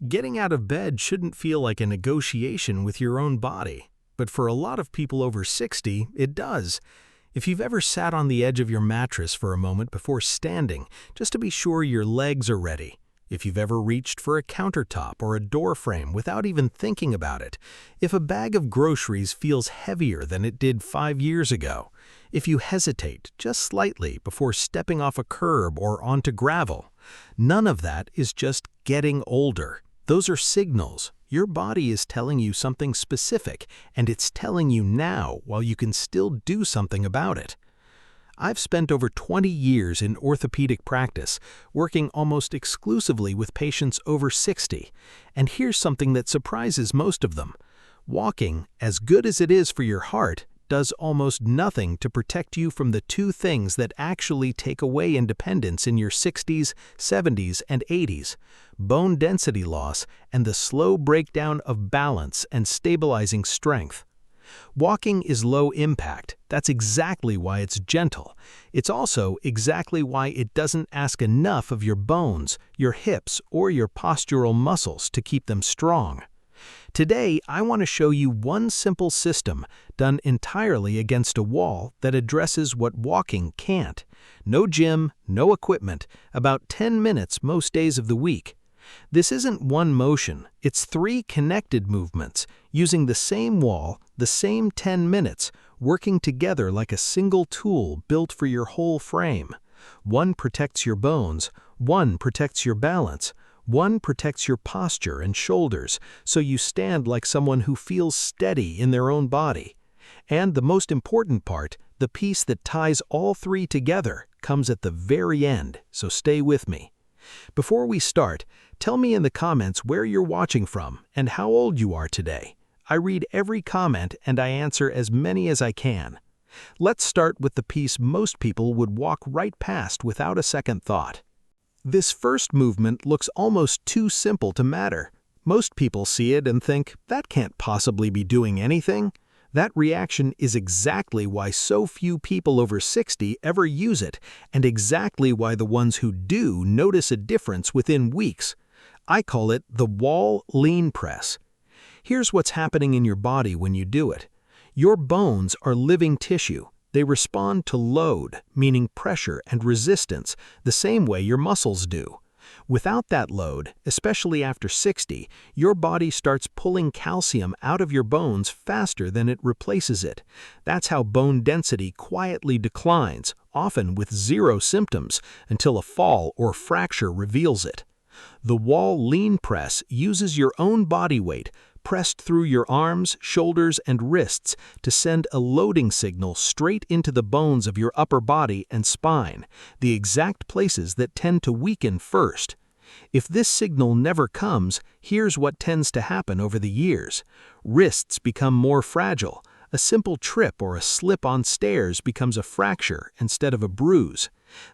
Getting out of bed shouldn't feel like a negotiation with your own body, but for a lot of people over 60, it does. If you've ever sat on the edge of your mattress for a moment before standing, just to be sure your legs are ready. If you've ever reached for a countertop or a door frame without even thinking about it. If a bag of groceries feels heavier than it did 5 years ago. If you hesitate just slightly before stepping off a curb or onto gravel. None of that is just getting older. Those are signals. Your body is telling you something specific, and it's telling you now while you can still do something about it. I've spent over 20 years in orthopedic practice, working almost exclusively with patients over 60, and here's something that surprises most of them. Walking, as good as it is for your heart, does almost nothing to protect you from the two things that actually take away independence in your 60s, 70s, and 80s: bone density loss and the slow breakdown of balance and stabilizing strength. Walking is low impact. That's exactly why it's gentle. It's also exactly why it doesn't ask enough of your bones, your hips, or your postural muscles to keep them strong. Today, I want to show you one simple system done entirely against a wall that addresses what walking can't. No gym, no equipment, about 10 minutes most days of the week. This isn't one motion, it's 3 connected movements, using the same wall, the same 10 minutes, working together like a single tool built for your whole frame. One protects your bones, one protects your balance, one protects your posture and shoulders, so you stand like someone who feels steady in their own body. And the most important part, the piece that ties all 3 together, comes at the very end, so stay with me. Before we start, tell me in the comments where you're watching from and how old you are today. I read every comment and I answer as many as I can. Let's start with the piece most people would walk right past without a second thought. This first movement looks almost too simple to matter. Most people see it and think, that can't possibly be doing anything. That reaction is exactly why so few people over 60 ever use it, and exactly why the ones who do notice a difference within weeks. I call it the wall lean press. Here's what's happening in your body when you do it. Your bones are living tissue. They respond to load, meaning pressure and resistance, the same way your muscles do. Without that load, especially after 60, your body starts pulling calcium out of your bones faster than it replaces it. That's how bone density quietly declines, often with 0 symptoms, until a fall or fracture reveals it. The wall lean press uses your own body weight, pressed through your arms, shoulders, and wrists to send a loading signal straight into the bones of your upper body and spine, the exact places that tend to weaken first. If this signal never comes, here's what tends to happen over the years. Wrists become more fragile. A simple trip or a slip on stairs becomes a fracture instead of a bruise.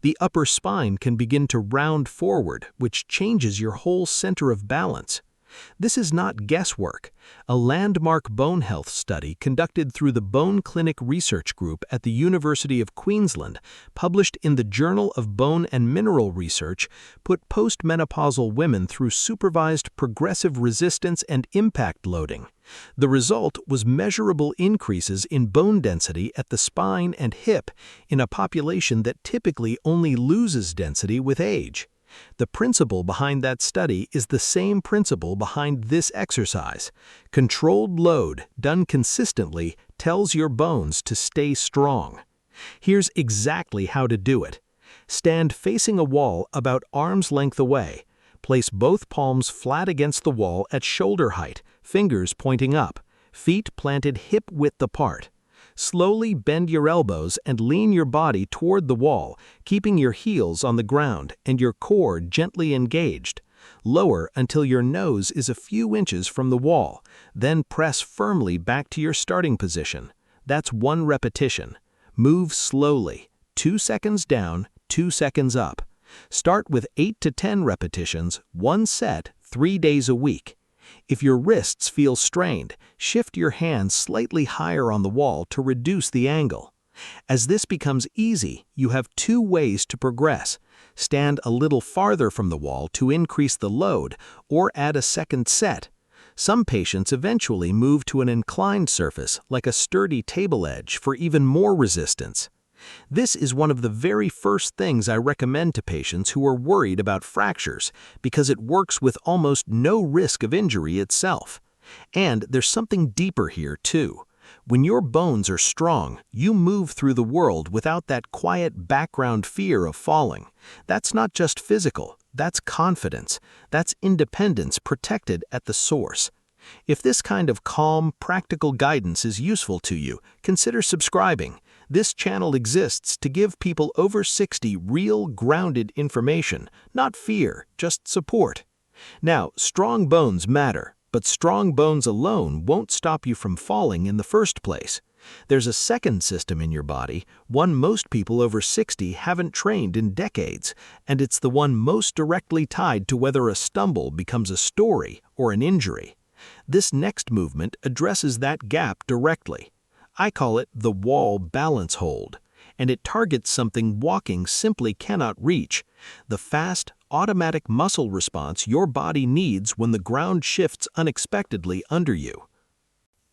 The upper spine can begin to round forward, which changes your whole center of balance. This is not guesswork. A landmark bone health study conducted through the Bone Clinic Research Group at the University of Queensland, published in the Journal of Bone and Mineral Research, put postmenopausal women through supervised progressive resistance and impact loading. The result was measurable increases in bone density at the spine and hip in a population that typically only loses density with age. The principle behind that study is the same principle behind this exercise. Controlled load, done consistently, tells your bones to stay strong. Here's exactly how to do it. Stand facing a wall about arm's length away. Place both palms flat against the wall at shoulder height, fingers pointing up, feet planted hip-width apart. Slowly bend your elbows and lean your body toward the wall, keeping your heels on the ground and your core gently engaged. Lower until your nose is a few inches from the wall, then press firmly back to your starting position. That's 1 repetition. Move slowly, 2 seconds down, 2 seconds up. Start with 8 to 10 repetitions, 1 set, 3 days a week. If your wrists feel strained, shift your hands slightly higher on the wall to reduce the angle. As this becomes easy, you have two ways to progress. Stand a little farther from the wall to increase the load, or add a second set. Some patients eventually move to an inclined surface, like a sturdy table edge, for even more resistance. This is one of the very first things I recommend to patients who are worried about fractures, because it works with almost no risk of injury itself. And there's something deeper here, too. When your bones are strong, you move through the world without that quiet background fear of falling. That's not just physical, that's confidence. That's independence protected at the source. If this kind of calm, practical guidance is useful to you, consider subscribing. This channel exists to give people over 60 real, grounded information, not fear, just support. Now, strong bones matter, but strong bones alone won't stop you from falling in the first place. There's a second system in your body, one most people over 60 haven't trained in decades, and it's the one most directly tied to whether a stumble becomes a story or an injury. This next movement addresses that gap directly. I call it the wall balance hold, and it targets something walking simply cannot reach: the fast, automatic muscle response your body needs when the ground shifts unexpectedly under you.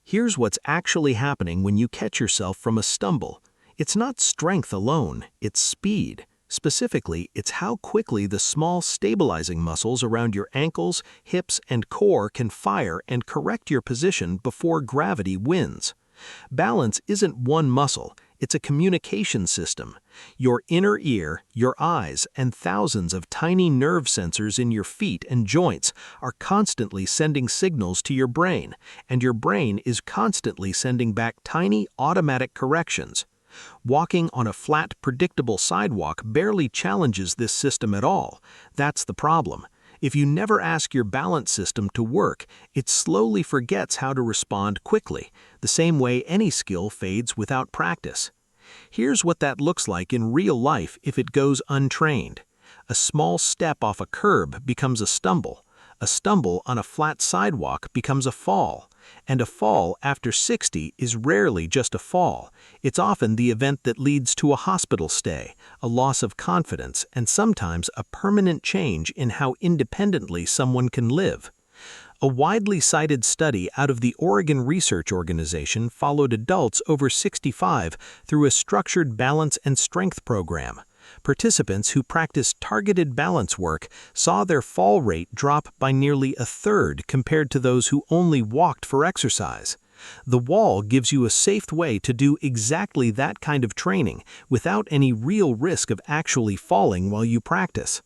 Here's what's actually happening when you catch yourself from a stumble. It's not strength alone, it's speed. Specifically, it's how quickly the small stabilizing muscles around your ankles, hips, and core can fire and correct your position before gravity wins. Balance isn't one muscle, it's a communication system. Your inner ear, your eyes, and thousands of tiny nerve sensors in your feet and joints are constantly sending signals to your brain, and your brain is constantly sending back tiny automatic corrections. Walking on a flat, predictable sidewalk barely challenges this system at all. That's the problem. If you never ask your balance system to work, it slowly forgets how to respond quickly, the same way any skill fades without practice. Here's what that looks like in real life if it goes untrained. A small step off a curb becomes a stumble. A stumble on a flat sidewalk becomes a fall. And a fall after 60 is rarely just a fall. It's often the event that leads to a hospital stay, a loss of confidence, and sometimes a permanent change in how independently someone can live. A widely cited study out of the Oregon Research Organization followed adults over 65 through a structured balance and strength program. Participants who practiced targeted balance work saw their fall rate drop by nearly a third compared to those who only walked for exercise. The wall gives you a safe way to do exactly that kind of training without any real risk of actually falling while you practice.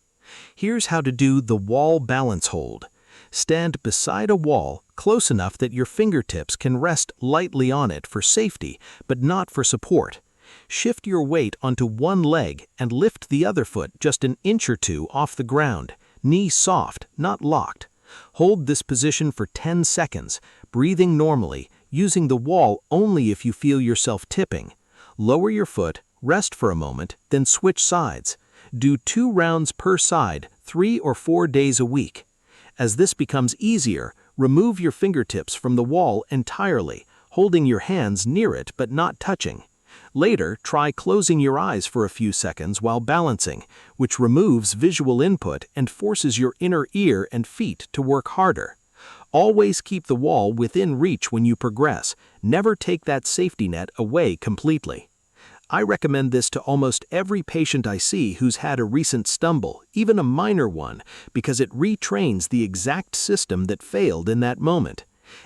Here's how to do the wall balance hold. Stand beside a wall close enough that your fingertips can rest lightly on it for safety, but not for support. Shift your weight onto one leg and lift the other foot just an inch or two off the ground, knee soft, not locked. Hold this position for 10 seconds, breathing normally, using the wall only if you feel yourself tipping. Lower your foot, rest for a moment, then switch sides. Do 2 rounds per side, 3 or 4 days a week. As this becomes easier, remove your fingertips from the wall entirely, holding your hands near it but not touching. Later, try closing your eyes for a few seconds while balancing, which removes visual input and forces your inner ear and feet to work harder. Always keep the wall within reach when you progress. Never take that safety net away completely. I recommend this to almost every patient I see who's had a recent stumble, even a minor one, because it retrains the exact system that failed in that moment.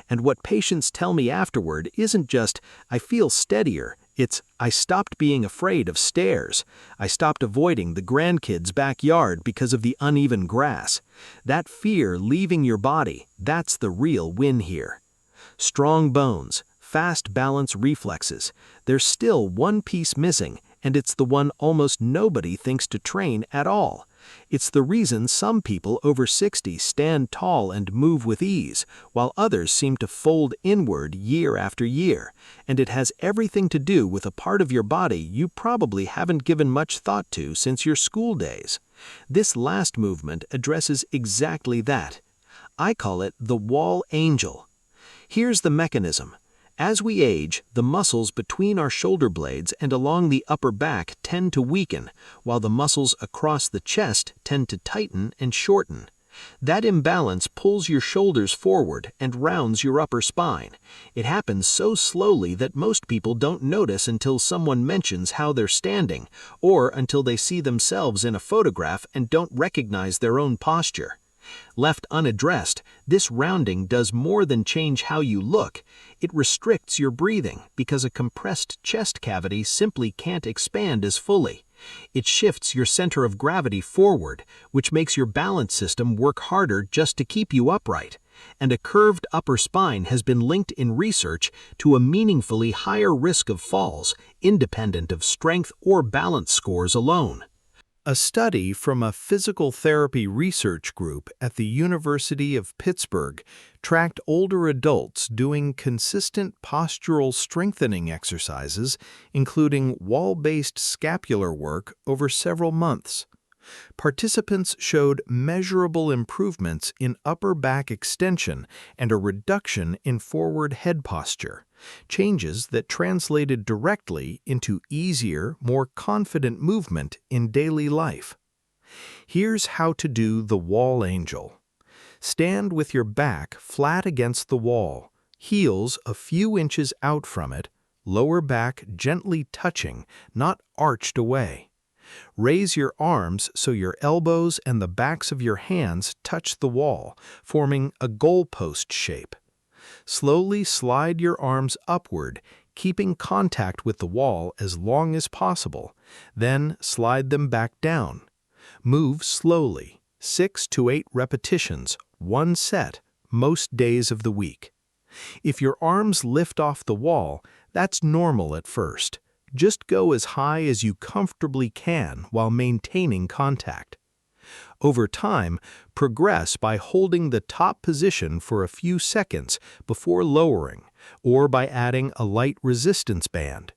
And what patients tell me afterward isn't just, "I feel steadier." It's, "I stopped being afraid of stairs. I stopped avoiding the grandkids' backyard because of the uneven grass." That fear leaving your body, that's the real win here. Strong bones, fast balance reflexes. There's still one piece missing, and it's the one almost nobody thinks to train at all. It's the reason some people over 60 stand tall and move with ease, while others seem to fold inward year after year, and it has everything to do with a part of your body you probably haven't given much thought to since your school days. This last movement addresses exactly that. I call it the wall angel. Here's the mechanism. As we age, the muscles between our shoulder blades and along the upper back tend to weaken, while the muscles across the chest tend to tighten and shorten. That imbalance pulls your shoulders forward and rounds your upper spine. It happens so slowly that most people don't notice until someone mentions how they're standing, or until they see themselves in a photograph and don't recognize their own posture. Left unaddressed, this rounding does more than change how you look. It restricts your breathing because a compressed chest cavity simply can't expand as fully. It shifts your center of gravity forward, which makes your balance system work harder just to keep you upright. And a curved upper spine has been linked in research to a meaningfully higher risk of falls, independent of strength or balance scores alone. A study from a physical therapy research group at the University of Pittsburgh tracked older adults doing consistent postural strengthening exercises, including wall-based scapular work, over several months. Participants showed measurable improvements in upper back extension and a reduction in forward head posture, changes that translated directly into easier, more confident movement in daily life. Here's how to do the wall angel. Stand with your back flat against the wall, heels a few inches out from it, lower back gently touching, not arched away. Raise your arms so your elbows and the backs of your hands touch the wall, forming a goalpost shape. Slowly slide your arms upward, keeping contact with the wall as long as possible. Then slide them back down. Move slowly, 6 to 8 repetitions, 1 set, most days of the week. If your arms lift off the wall, that's normal at first. Just go as high as you comfortably can while maintaining contact. Over time, progress by holding the top position for a few seconds before lowering, or by adding a light resistance band.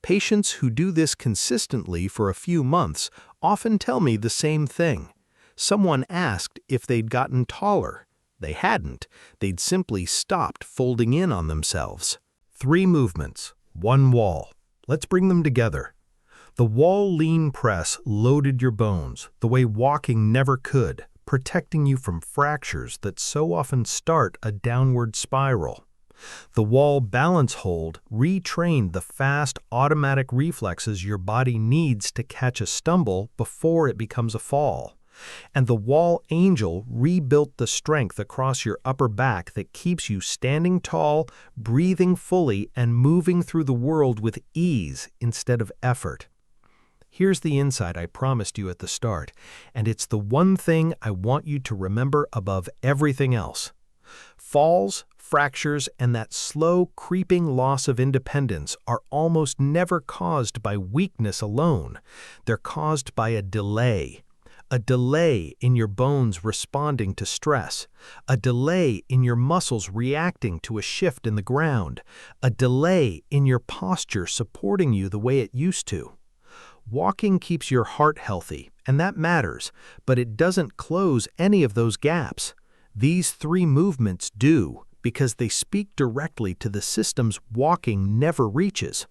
Patients who do this consistently for a few months often tell me the same thing. Someone asked if they'd gotten taller. They hadn't. They'd simply stopped folding in on themselves. 3 movements, 1 wall. Let's bring them together. The wall lean press loaded your bones the way walking never could, protecting you from fractures that so often start a downward spiral. The wall balance hold retrained the fast automatic reflexes your body needs to catch a stumble before it becomes a fall. And the wall angel rebuilt the strength across your upper back that keeps you standing tall, breathing fully, and moving through the world with ease instead of effort. Here's the insight I promised you at the start, and it's the one thing I want you to remember above everything else. Falls, fractures, and that slow, creeping loss of independence are almost never caused by weakness alone. They're caused by a delay in your bones responding to stress, a delay in your muscles reacting to a shift in the ground, a delay in your posture supporting you the way it used to. Walking keeps your heart healthy, and that matters, but it doesn't close any of those gaps. These 3 movements do, because they speak directly to the systems walking never reaches.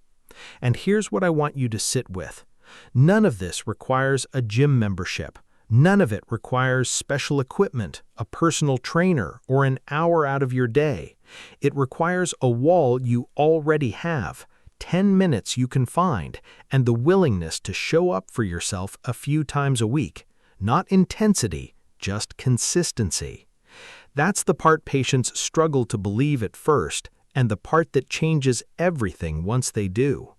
And here's what I want you to sit with. None of this requires a gym membership. None of it requires special equipment, a personal trainer, or an hour out of your day. It requires a wall you already have, 10 minutes you can find, and the willingness to show up for yourself a few times a week. Not intensity, just consistency. That's the part patients struggle to believe at first, and the part that changes everything once they do.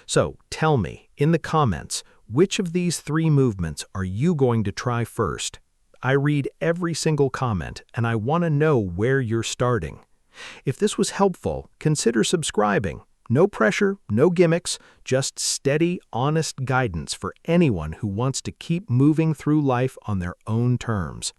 So tell me, in the comments, which of these 3 movements are you going to try first? I read every single comment, and I want to know where you're starting. If this was helpful, consider subscribing. No pressure, no gimmicks, just steady, honest guidance for anyone who wants to keep moving through life on their own terms.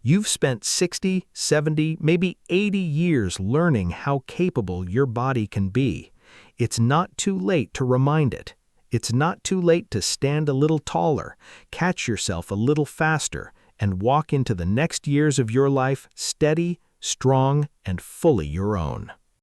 You've spent 60, 70, maybe 80 years learning how capable your body can be. It's not too late to remind it. It's not too late to stand a little taller, catch yourself a little faster, and walk into the next years of your life steady, strong, and fully your own.